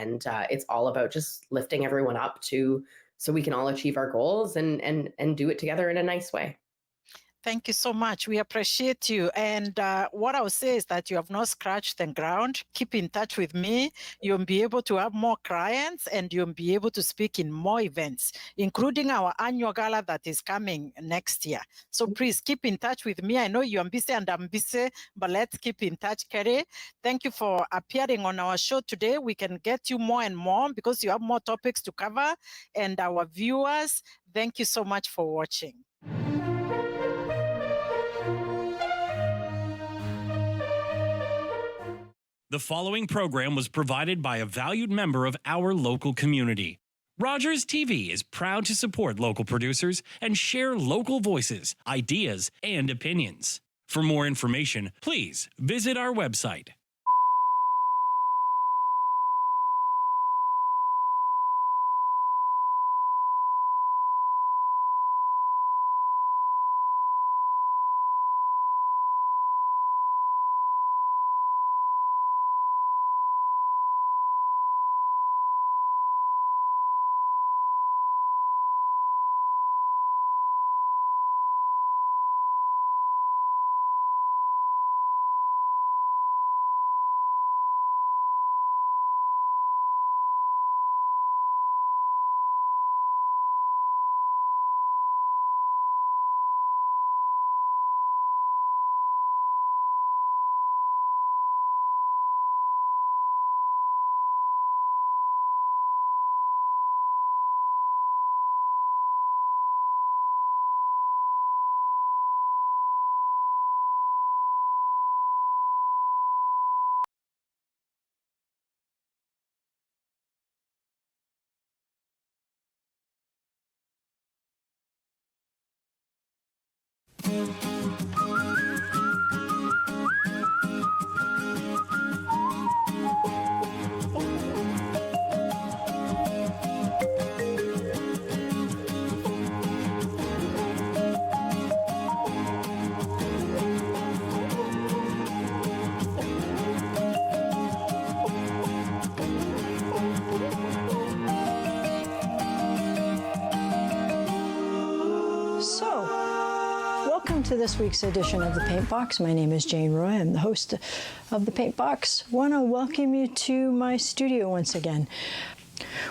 And it's all about just lifting everyone up to so we can all achieve our goals and do it together in a nice way. Thank you so much. We appreciate you. And what I'll say is that you have not scratched the ground. Keep in touch with me. You'll be able to have more clients and you'll be able to speak in more events, including our annual gala that is coming next year. So please keep in touch with me. I know you're busy and I'm busy, but let's keep in touch, Kerry. Thank you for appearing on our show today. We can get you more and more because you have more topics to cover. And our viewers, thank you so much for watching. The following program was provided by a valued member of our local community. Rogers TV is proud to support local producers and share local voices, ideas, and opinions. For more information, please visit our website. To this week's edition of The Paint Box. My name is Jane Roy. I'm the host of The Paint Box. Want to welcome you to my studio once again.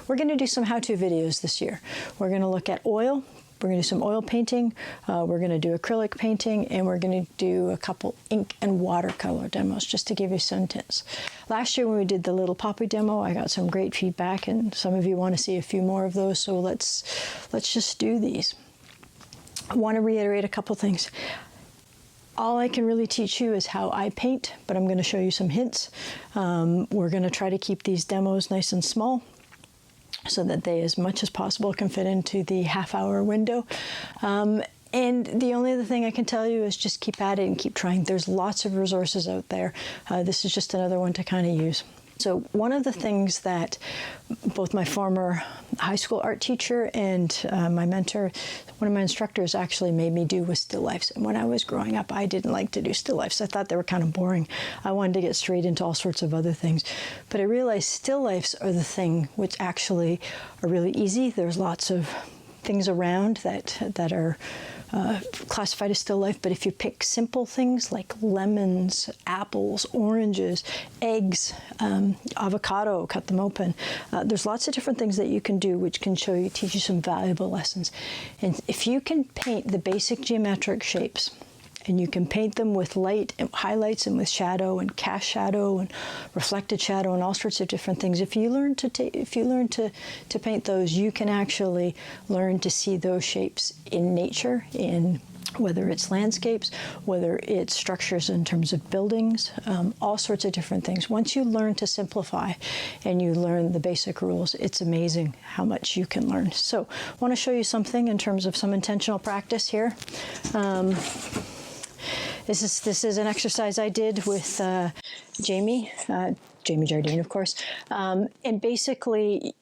We're going to do some how-to videos this year. We're going to look at oil. We're going to do some oil painting. We're going to do acrylic painting, and we're going to do a couple ink and watercolor demos just to give you some tips. Last year when we did the Little Poppy demo, I got some great feedback, and some of you want to see a few more of those. So let's just do these. I want to reiterate a couple things. All I can really teach you is how I paint, but I'm going to show you some hints. We're going to try to keep these demos nice and small so that they, as much as possible, can fit into the half-hour window. And the only other thing I can tell you is just keep at it and keep trying. There's lots of resources out there. This is just another one to kind of use. So one of the things that both my former high school art teacher and my mentor, one of my instructors actually made me do was still lifes. And when I was growing up, I didn't like to do still lifes. I thought they were kind of boring. I wanted to get straight into all sorts of other things. But I realized still lifes are the thing which actually are really easy. There's lots of things around that are classified as still life, but if you pick simple things like lemons, apples, oranges, eggs, avocado, cut them open, there's lots of different things that you can do which can teach you some valuable lessons. And if you can paint the basic geometric shapes, and you can paint them with light and highlights and with shadow and cast shadow and reflected shadow and all sorts of different things. If you learn to paint those, you can actually learn to see those shapes in nature, in whether it's landscapes, whether it's structures in terms of buildings, all sorts of different things. Once you learn to simplify and you learn the basic rules, it's amazing how much you can learn. So I want to show you something in terms of some intentional practice here. This is an exercise I did with Jamie Jardine, of course, and basically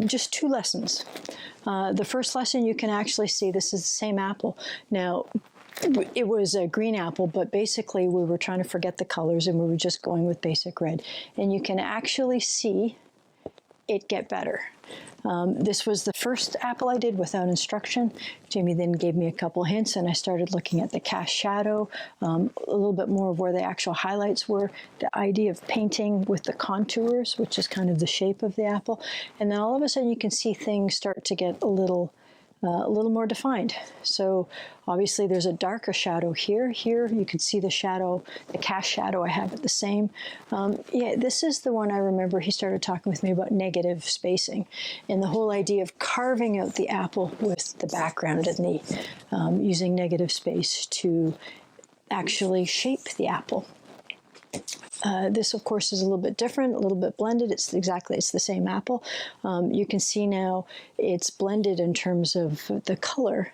just 2 lessons. The first lesson you can actually see, this is the same apple. Now, it was a green apple, but basically we were trying to forget the colors and we were just going with basic red. And you can actually see it get better. This was the first apple I did without instruction. Jamie then gave me a couple hints and I started looking at the cast shadow, a little bit more of where the actual highlights were, the idea of painting with the contours, which is kind of the shape of the apple. And then all of a sudden you can see things start to get a little more defined. So obviously there's a darker shadow here. Here you can see the shadow, the cast shadow. I have it the same. Yeah, this is the one I remember he started talking with me about negative spacing and the whole idea of carving out the apple with the background and the using negative space to actually shape the apple. This, of course, is a little bit different, a little bit blended. It's the same apple. You can see now it's blended in terms of the color.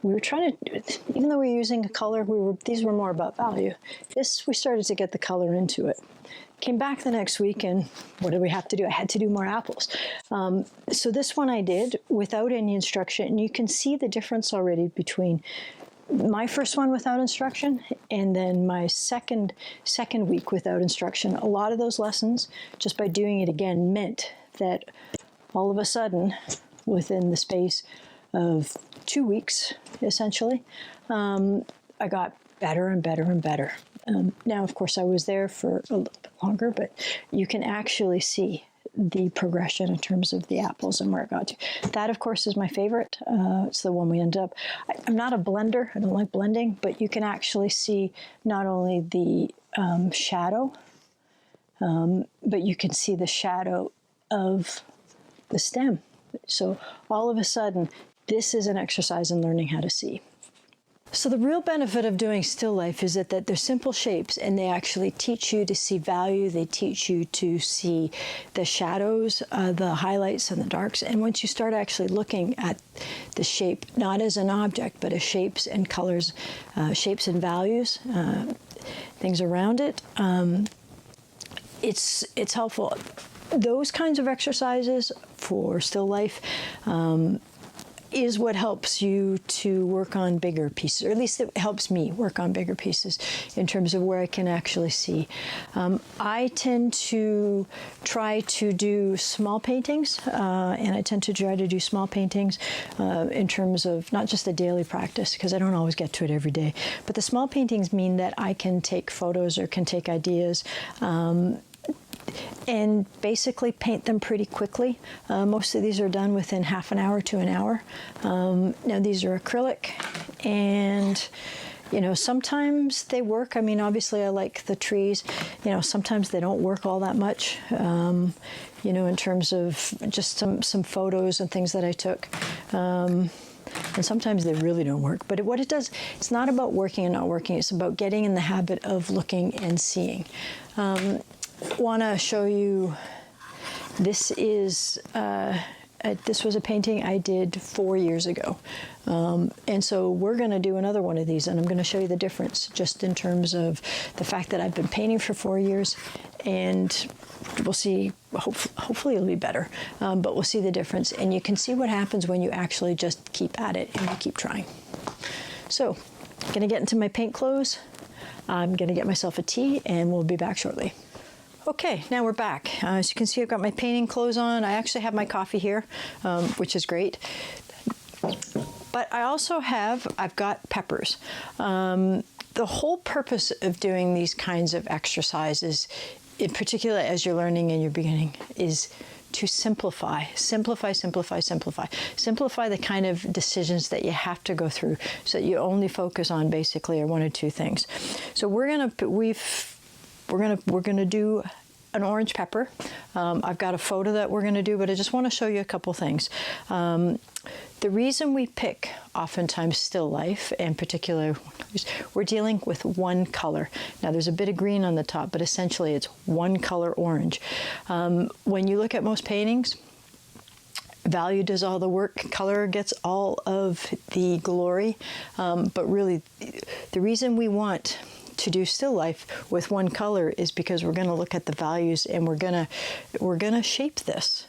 We were trying to, even though we were using a color, these were more about value. This, we started to get the color into it. Came back the next week and what did we have to do? I had to do more apples. So this one I did without any instruction, and you can see the difference already between my first one without instruction and then my second week without instruction. A lot of those lessons, just by doing it again, meant that all of a sudden, within the space of 2 weeks, essentially, I got better and better and better. Now, of course, I was there for a little bit longer, but you can actually see the progression in terms of the apples and where it got to. That, of course, is my favorite. It's the one we ended up. I'm not a blender. I don't like blending, but you can actually see not only the shadow, but you can see the shadow of the stem. So all of a sudden, this is an exercise in learning how to see. So the real benefit of doing still life is that they're simple shapes and they actually teach you to see value. They teach you to see the shadows, the highlights and the darks. And once you start actually looking at the shape, not as an object, but as shapes and colors, shapes and values, things around it, it's helpful. Those kinds of exercises for still life is what helps you to work on bigger pieces, or at least it helps me work on bigger pieces in terms of where I can actually see. I tend to try to do small paintings, and I tend to try to do small paintings in terms of not just the daily practice, because I don't always get to it every day, but the small paintings mean that I can take photos or can take ideas and basically paint them pretty quickly. Most of these are done within half an hour to an hour. Now these are acrylic, and sometimes they work. I mean, obviously I like the trees. Sometimes they don't work all that much. In terms of just some photos and things that I took. And sometimes they really don't work. But what it does, it's not about working and not working. It's about getting in the habit of looking and seeing. Want to show you, this was a painting I did 4 years ago. And so we're going to do another one of these, and I'm going to show you the difference just in terms of the fact that I've been painting for 4 years, and we'll see, hopefully it'll be better, but we'll see the difference. And you can see what happens when you actually just keep at it and you keep trying. So I'm going to get into my paint clothes. I'm going to get myself a tea, and we'll be back shortly. Okay, now we're back. As you can see, I've got my painting clothes on. I actually have my coffee here, which is great. But I also I've got peppers. The whole purpose of doing these kinds of exercises, in particular as you're learning and you're beginning, is to simplify the kind of decisions that you have to go through, so that you only focus on basically one or two things. So we're gonna do an orange pepper. I've got a photo that we're gonna do, but I just want to show you a couple things. The reason we pick oftentimes still life, in particular, we're dealing with one color. Now there's a bit of green on the top, but essentially it's one color orange. When you look at most paintings, value does all the work, color gets all of the glory, but really the reason we want to do still life with one color is because we're going to look at the values and we're gonna shape this.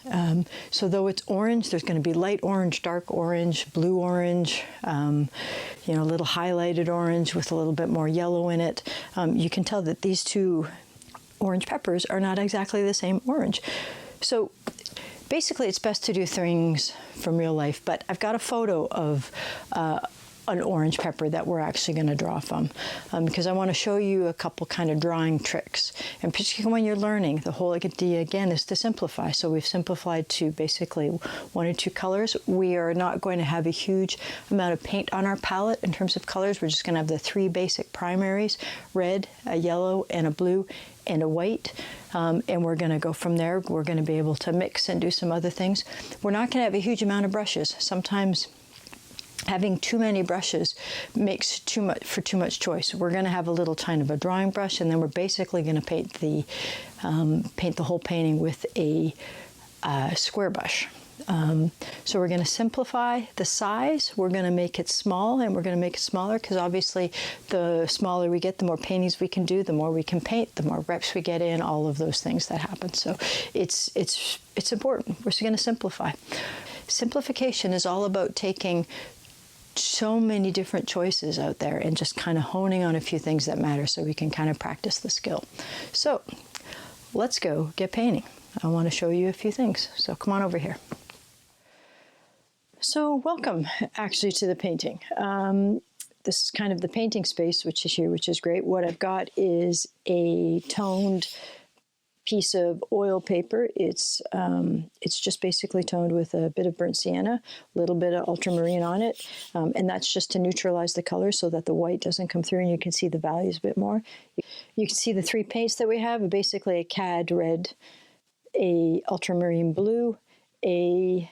So though it's orange, there's going to be light orange, dark orange, blue orange, you know, a little highlighted orange with a little bit more yellow in it. You can tell that these two orange peppers are not exactly the same orange. So basically, it's best to do things from real life, but I've got a photo of an orange pepper that we're actually going to draw from because I want to show you a couple kind of drawing tricks. And particularly when you're learning, the whole idea again is to simplify. So we've simplified to basically 1 or 2 colors. We are not going to have a huge amount of paint on our palette in terms of colors. We're just going to have the 3 basic primaries, red, a yellow, and a blue, and a white. And we're going to go from there. We're going to be able to mix and do some other things. We're not going to have a huge amount of brushes. Sometimes having too many brushes makes too much choice. We're going to have a little kind of a drawing brush, and then we're basically going to paint the whole painting with a square brush. So we're going to simplify the size. We're going to make it small, and we're going to make it smaller because obviously the smaller we get, the more paintings we can do, the more we can paint, the more reps we get in, all of those things that happen. So it's important. We're going to simplify. Simplification is all about taking so many different choices out there and just kind of honing on a few things that matter so we can kind of practice the skill. So let's go get painting. I want to show you a few things. So come on over here. So welcome actually to the painting. This is kind of the painting space, which is here, which is great. What I've got is a toned piece of oil paper. It's just basically toned with a bit of burnt sienna, a little bit of ultramarine on it, and that's just to neutralize the color so that the white doesn't come through and you can see the values a bit more. You can see the 3 paints that we have, basically a cad red, a ultramarine blue, a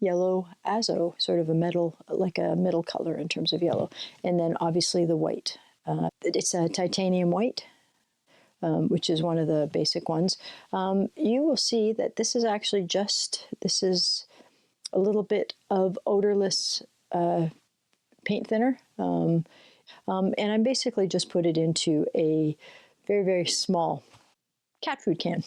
yellow azo, sort of a metal, like a middle color in terms of yellow, and then obviously the white. It's a titanium white, which is one of the basic ones. You will see that this is actually this is a little bit of odorless paint thinner. And I basically just put it into a very, very small cat food can.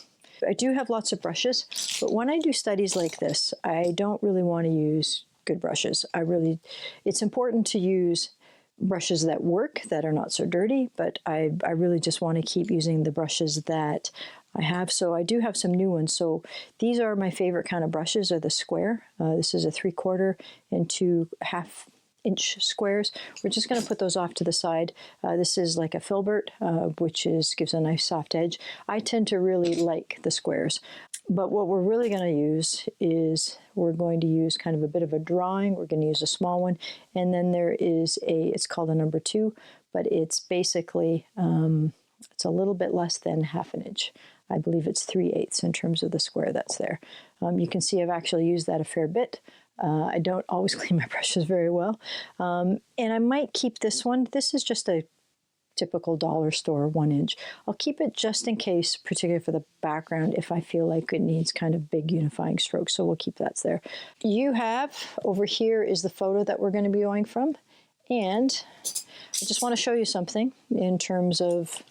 I do have lots of brushes, but when I do studies like this, I don't really want to use good brushes. It's important to use brushes that work, that are not so dirty, but I really just want to keep using the brushes that I have. So I do have some new ones. So these are my favorite kind of brushes, are the square. This is a 3/4 and 2 1/2-inch squares. We're just going to put those off to the side. This is like a filbert, which gives a nice soft edge. I tend to really like the squares. But what we're really going to use is we're going to use kind of a bit of a drawing. We're going to use a small one. And then there is it's called a number 2, but it's basically, it's a little bit less than 1/2 inch. I believe it's 3/8 in terms of the square that's there. You can see I've actually used that a fair bit. I don't always clean my brushes very well. And I might keep this one. This is just a typical dollar store 1 inch. I'll keep it just in case, particularly for the background, if I feel like it needs kind of big unifying strokes. So we'll keep that there. You have, over here is the photo that we're going to be going from. And I just want to show you something in terms of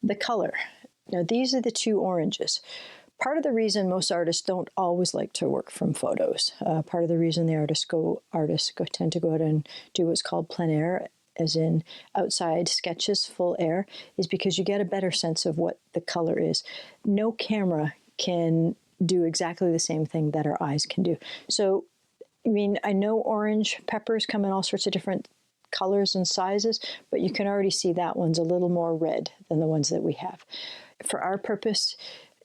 the color. Now, these are the 2 oranges. Part of the reason most artists don't always like to work from photos, part of the reason the artists tend to go out and do what's called plein air, as in outside sketches, full air, is because you get a better sense of what the color is. No camera can do exactly the same thing that our eyes can do. So, I mean, I know orange peppers come in all sorts of different colors and sizes, but you can already see that one's a little more red than the ones that we have. For our purpose,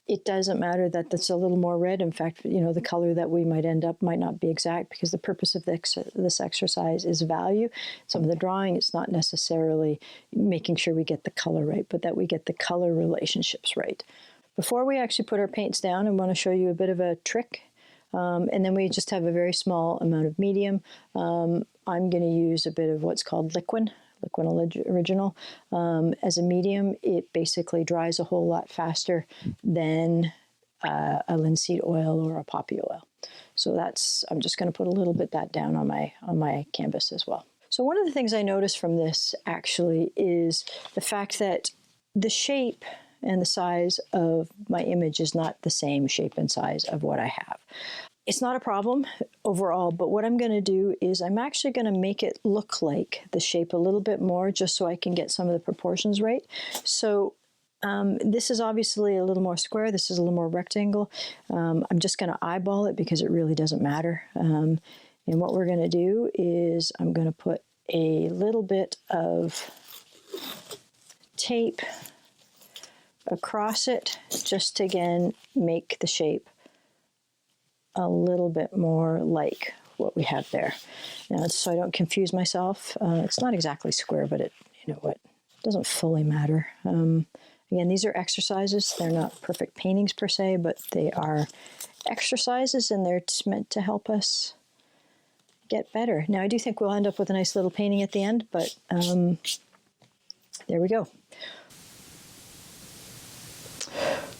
it doesn't matter that that's a little more red. In fact, you know, the color that we might end up might not be exact, because the purpose of this exercise is value. Some of the drawing, it's not necessarily making sure we get the color right, but that we get the color relationships right. Before we actually put our paints down, I want to show you a bit of a trick. And then we just have a very small amount of medium. I'm going to use a bit of what's called Liquin Original. As a medium, it basically dries a whole lot faster than a linseed oil or a poppy oil. So I'm just going to put a little bit that down on my canvas as well. So one of the things I noticed from this actually is the fact that the shape and the size of my image is not the same shape and size of what I have. It's not a problem overall, but what I'm going to do is I'm actually going to make it look like the shape a little bit more just so I can get some of the proportions right. So this is obviously a little more square. This is a little more rectangle. I'm just going to eyeball it because it really doesn't matter. And what we're going to do is I'm going to put a little bit of tape across it just to, again, make the shape a little bit more like what we have there. Now, so I don't confuse myself. It's not exactly square, but it, you know what, it doesn't fully matter. Again, these are exercises. They're not perfect paintings per se, but they are exercises, and they're meant to help us get better. Now, I do think we'll end up with a nice little painting at the end, but there we go.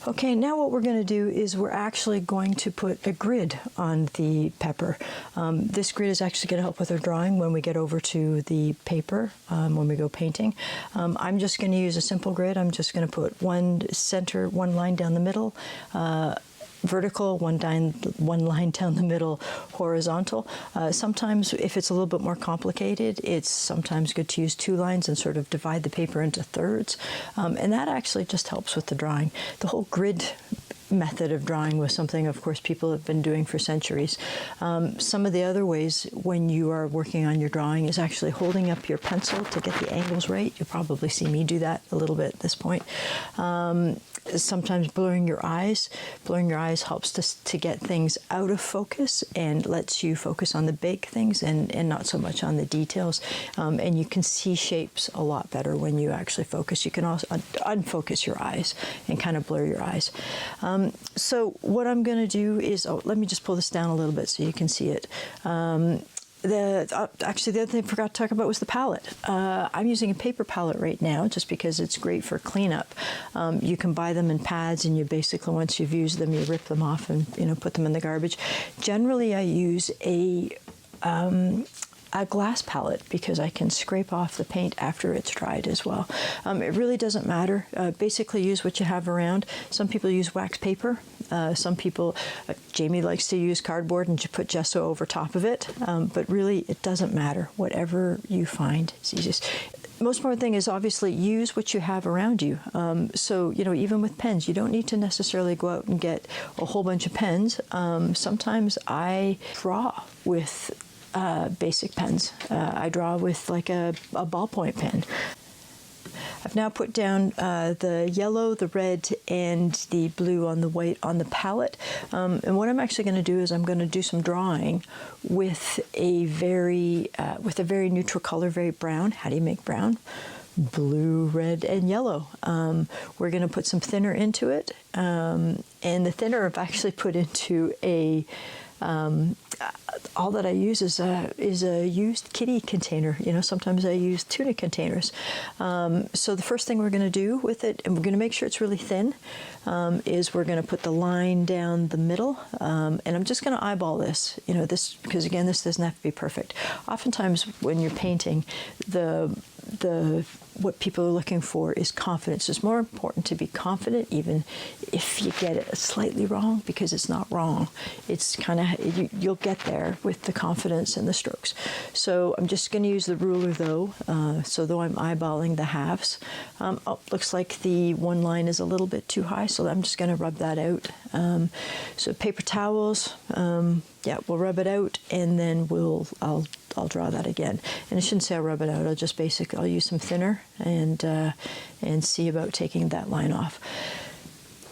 Okay, now what we're going to do is we're actually going to put a grid on the pepper. This grid is actually going to help with our drawing when we get over to the paper, when we go painting. I'm just going to use a simple grid. I'm just going to put one line down the middle, vertical, one line down the middle, horizontal. Sometimes if it's a little bit more complicated, it's sometimes good to use 2 lines and sort of divide the paper into thirds. And that actually just helps with the drawing. The whole grid method of drawing was something, of course, people have been doing for centuries. Some of the other ways when you are working on your drawing is actually holding up your pencil to get the angles right. You'll probably see me do that a little bit at this point. Sometimes blurring your eyes. Blurring your eyes helps to get things out of focus and lets you focus on the big things and not so much on the details. And you can see shapes a lot better when you actually focus. You can also unfocus your eyes and kind of blur your eyes. So what I'm going to do is, let me just pull this down a little bit so you can see it. Actually, the other thing I forgot to talk about was the palette. I'm using a paper palette right now just because it's great for cleanup. You can buy them in pads, and you basically, once you've used them, you rip them off and put them in the garbage. Generally, I use a glass palette because I can scrape off the paint after it's dried as well. It really doesn't matter. Basically use what you have around. Some people use wax paper. Some people, Jamie likes to use cardboard and put gesso over top of it. But really, it doesn't matter. Whatever you find is easiest. Most important thing is obviously use what you have around you. So, even with pens, you don't need to necessarily go out and get a whole bunch of pens. Sometimes I draw with basic pens. I draw with like a ballpoint pen. I've now put down the yellow, the red, and the blue on the white on the palette. And what I'm actually going to do is I'm going to do some drawing with a very neutral color, very brown. How do you make brown? Blue, red, and yellow. We're going to put some thinner into it. And the thinner I've actually put into a all that I use is a used kitty container. Sometimes I use tuna containers. So the first thing we're going to do with it, and we're going to make sure it's really thin, is we're going to put the line down the middle, and I'm just going to eyeball this. This because again, this doesn't have to be perfect. Oftentimes, when you're painting, what people are looking for is confidence. It's more important to be confident even if you get it slightly wrong, because it's not wrong. It's kind of, you'll get there with the confidence and the strokes. So I'm just going to use the ruler though. So though I'm eyeballing the halves, looks like the one line is a little bit too high, so I'm just going to rub that out. So paper towels, we'll rub it out, and then I'll draw that again. And I shouldn't say I'll rub it out. I'll use some thinner and see about taking that line off.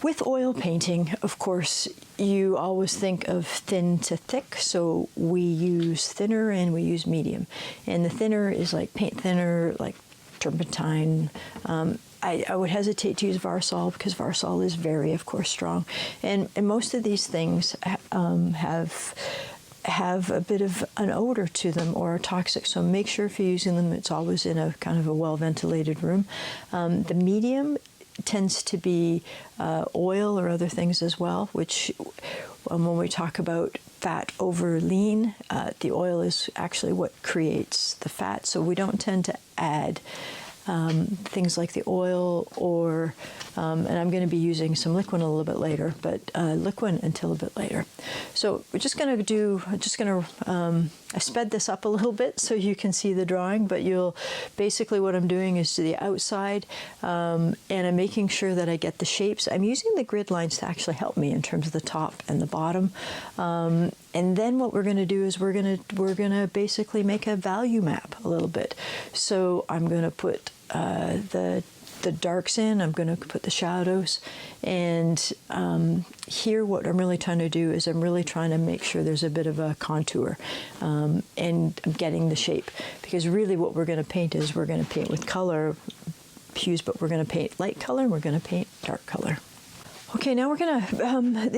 With oil painting, of course, you always think of thin to thick, so we use thinner and we use medium. And the thinner is like paint thinner, like turpentine. I would hesitate to use Varsol because Varsol is very, of course, strong. And most of these things have a bit of an odor to them or are toxic. So make sure if you're using them, it's always in a kind of a well-ventilated room. The medium tends to be oil or other things as well, which when we talk about fat over lean, the oil is actually what creates the fat. So we don't tend to add things like the oil or, and I'm going to be using some Liquin a little bit later, but Liquin until a bit later. So we're just going to I sped this up a little bit so you can see the drawing, but basically what I'm doing is to the outside, and I'm making sure that I get the shapes. I'm using the grid lines to actually help me in terms of the top and the bottom. And then what we're going to do is we're going to basically make a value map a little bit. So I'm going to put the darks in, I'm going to put the shadows, and here what I'm really trying to do is I'm really trying to make sure there's a bit of a contour, and I'm getting the shape, because really what we're going to paint is we're going to paint with color hues, but we're going to paint light color and we're going to paint dark color. Okay, now we're going to,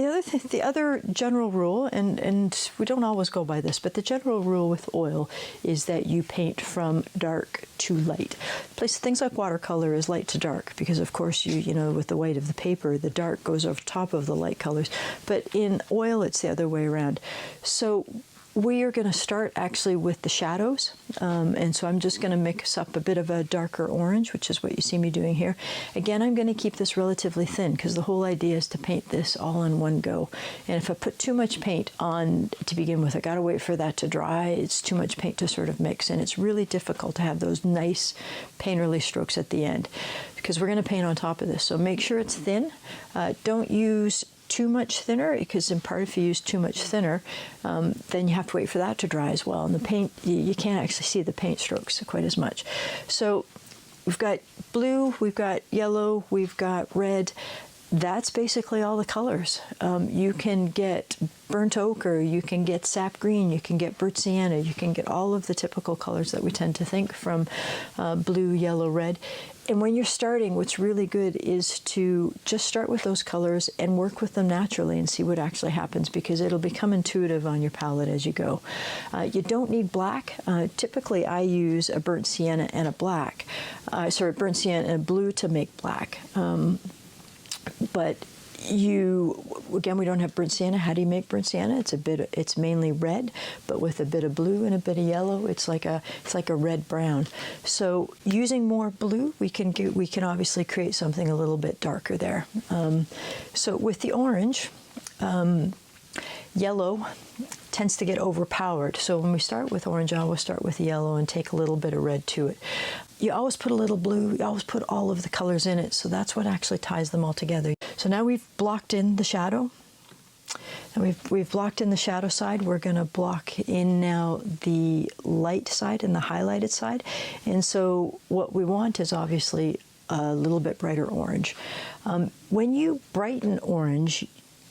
the other general rule, and we don't always go by this, but the general rule with oil is that you paint from dark to light. Things like watercolor is light to dark, because of course you know, with the white of the paper, the dark goes over top of the light colors, but in oil it's the other way around. So we are going to start actually with the shadows, and so I'm just going to mix up a bit of a darker orange, which is what you see me doing here. Again, I'm going to keep this relatively thin because the whole idea is to paint this all in one go. And if I put too much paint on to begin with, I got to wait for that to dry. It's too much paint to sort of mix, and it's really difficult to have those nice painterly strokes at the end because we're going to paint on top of this. So make sure it's thin. Don't use too much thinner, because in part if you use too much thinner, then you have to wait for that to dry as well. And the paint, you can't actually see the paint strokes quite as much. So we've got blue, we've got yellow, we've got red. That's basically all the colors. You can get burnt ochre, you can get sap green, you can get burnt sienna, you can get all of the typical colors that we tend to think from blue, yellow, red. And when you're starting, what's really good is to just start with those colors and work with them naturally and see what actually happens, because it'll become intuitive on your palette as you go. You don't need black. Typically, I use a burnt sienna and a black. Burnt sienna and a blue to make black. But again, we don't have burnt sienna. How do you make burnt sienna? It's mainly red, but with a bit of blue and a bit of yellow, it's like a red brown. So using more blue, we can obviously create something a little bit darker there. So with the orange, yellow tends to get overpowered. So when we start with orange, I always start with yellow and take a little bit of red to it. You always put a little blue, you always put all of the colors in it, so that's what actually ties them all together. So now we've blocked in the shadow, and we've blocked in the shadow side. We're going to block in now the light side and the highlighted side. And so what we want is obviously a little bit brighter orange. When you brighten orange,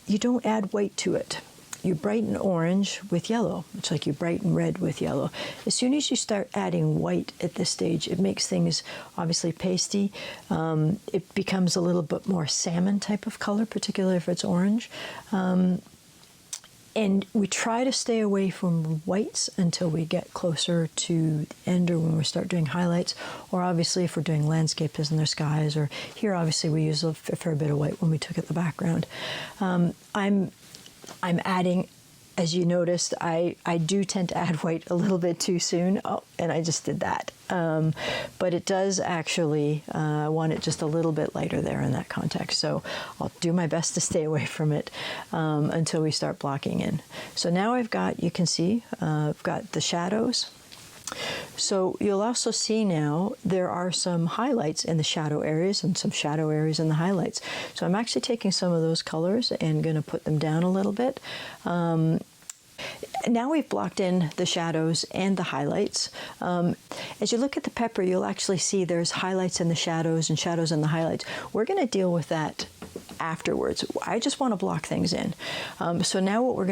you don't add white to it. You brighten orange with yellow. It's like you brighten red with yellow. As soon as you start adding white at this stage, it makes things obviously pasty. It becomes a little bit more salmon type of color, particularly if it's orange. And we try to stay away from whites until we get closer to the end, or when we start doing highlights, or obviously if we're doing landscapes in their skies, or here obviously we use a fair bit of white when we took at the background. I'm adding, as you noticed, I do tend to add white a little bit too soon. Oh, and I just did that. But it does actually, I want it just a little bit lighter there in that context. So I'll do my best to stay away from it until we start blocking in. So now I've got, you can see, I've got the shadows. So you'll also see now there are some highlights in the shadow areas and some shadow areas in the highlights. So I'm actually taking some of those colors and going to put them down a little bit. Now we've blocked in the shadows and the highlights. As you look at the pepper, you'll actually see there's highlights in the shadows and shadows in the highlights. We're going to deal with that afterwards. I just want to block things in. So now what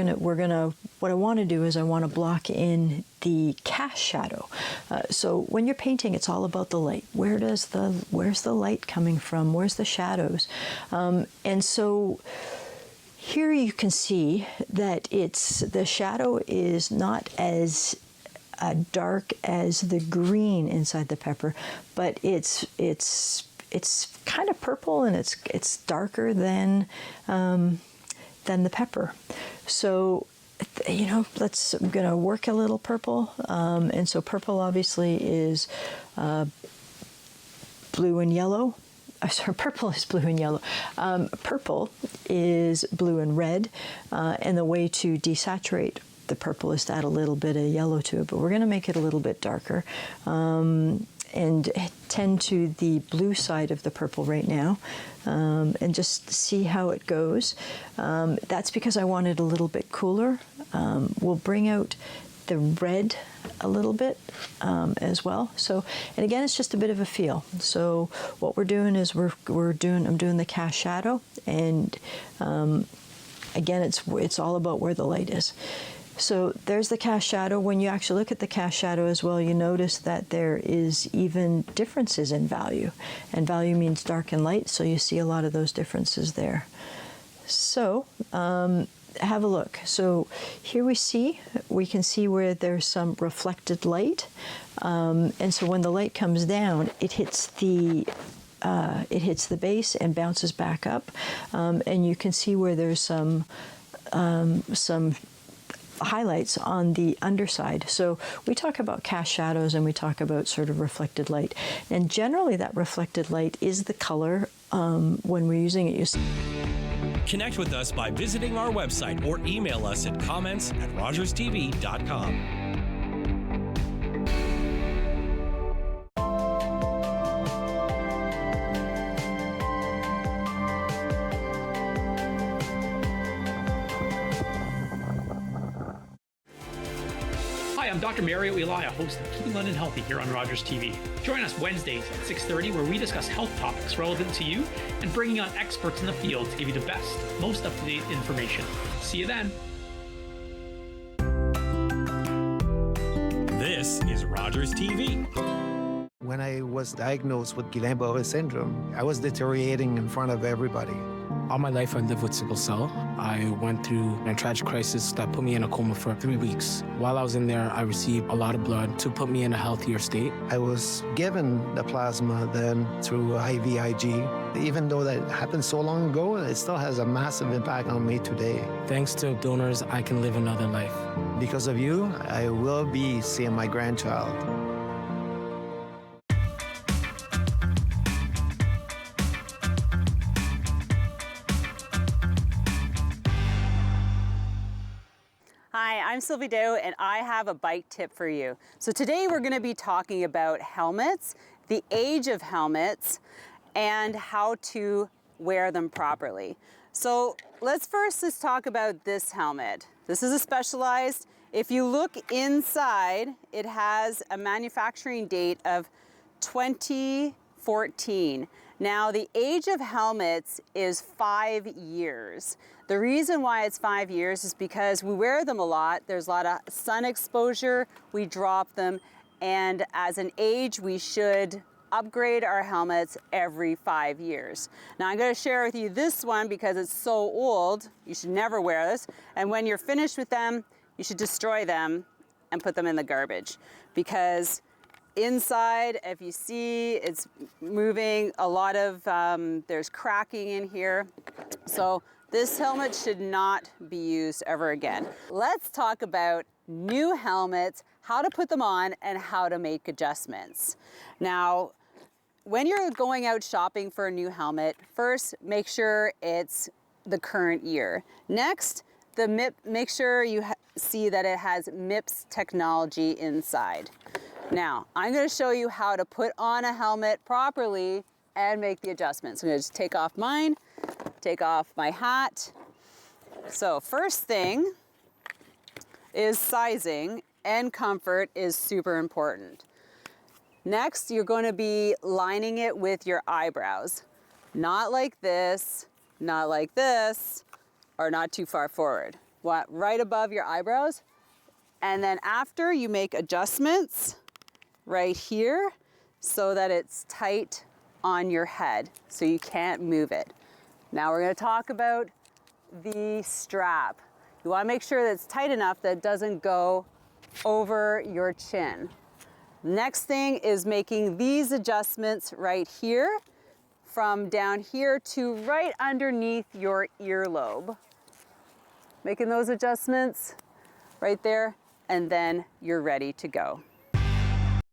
what I want to do is I want to block in the cast shadow. So when you're painting, it's all about the light. Where's the light coming from? Where's the shadows? And so here you can see that the shadow is not as dark as the green inside the pepper, but it's it's kind of purple, and it's darker than the pepper. So, you know, I'm going to work a little purple. And so purple obviously is blue and yellow. Sorry, purple is blue and yellow. Purple is blue and red. And the way to desaturate the purple is to add a little bit of yellow to it, but we're going to make it a little bit darker. And tend to the blue side of the purple right now, and just see how it goes. That's because I want it a little bit cooler. We'll bring out the red a little bit as well. So, and again, it's just a bit of a feel. So what we're doing is I'm doing the cast shadow, and again, it's all about where the light is. So there's the cast shadow. When you actually look at the cast shadow as well, you notice that there is even differences in value. And value means dark and light, so you see a lot of those differences there. So have a look. So here we can see where there's some reflected light. And so when the light comes down, it hits the base and bounces back up. And you can see where there's some highlights on the underside. So we talk about cast shadows, and we talk about sort of reflected light. And generally that reflected light is the color when we're using it. Connect with us by visiting our website or email us at comments@rogerstv.com. Hi, I'm Dr. Mario Elia, host of Keeping London Healthy here on Rogers TV. Join us Wednesdays at 6:30, where we discuss health topics relevant to you and bringing on experts in the field to give you the best, most up-to-date information. See you then. This is Rogers TV. When I was diagnosed with Guillain-Barré syndrome, I was deteriorating in front of everybody. All my life I lived with sickle cell. I went through a tragic crisis that put me in a coma for 3 weeks. While I was in there, I received a lot of blood to put me in a healthier state. I was given the plasma then through IVIG. Even though that happened so long ago, it still has a massive impact on me today. Thanks to donors, I can live another life. Because of you, I will be seeing my grandchild. Hi, I'm Sylvie Doe, and I have a bike tip for you. So today we're going to be talking about helmets, the age of helmets, and how to wear them properly. So let's talk about this helmet. This is a Specialized. If you look inside, it has a manufacturing date of 2014. Now, the age of helmets is 5 years. The reason why it's 5 years is because we wear them a lot. There's a lot of sun exposure. We drop them. And as an age, we should upgrade our helmets every 5 years. Now, I'm going to share with you this one because it's so old. You should never wear this. And when you're finished with them, you should destroy them and put them in the garbage, because inside, if you see, it's moving a lot of, there's cracking in here. So this helmet should not be used ever again. Let's talk about new helmets, how to put them on, and how to make adjustments. Now, when you're going out shopping for a new helmet, first make sure it's the current year. Next, make sure you see that it has MIPS technology inside. Now, I'm going to show you how to put on a helmet properly and make the adjustments. I'm going to just take off mine, take off my hat. So first thing is sizing, and comfort is super important. Next, you're going to be lining it with your eyebrows. Not like this, not like this, or not too far forward. Right above your eyebrows. And then after, you make adjustments right here so that it's tight on your head so you can't move it. Now we're going to talk about the strap. You want to make sure that it's tight enough that it doesn't go over your chin. Next thing is making these adjustments right here from down here to right underneath your earlobe. Making those adjustments right there, and then you're ready to go.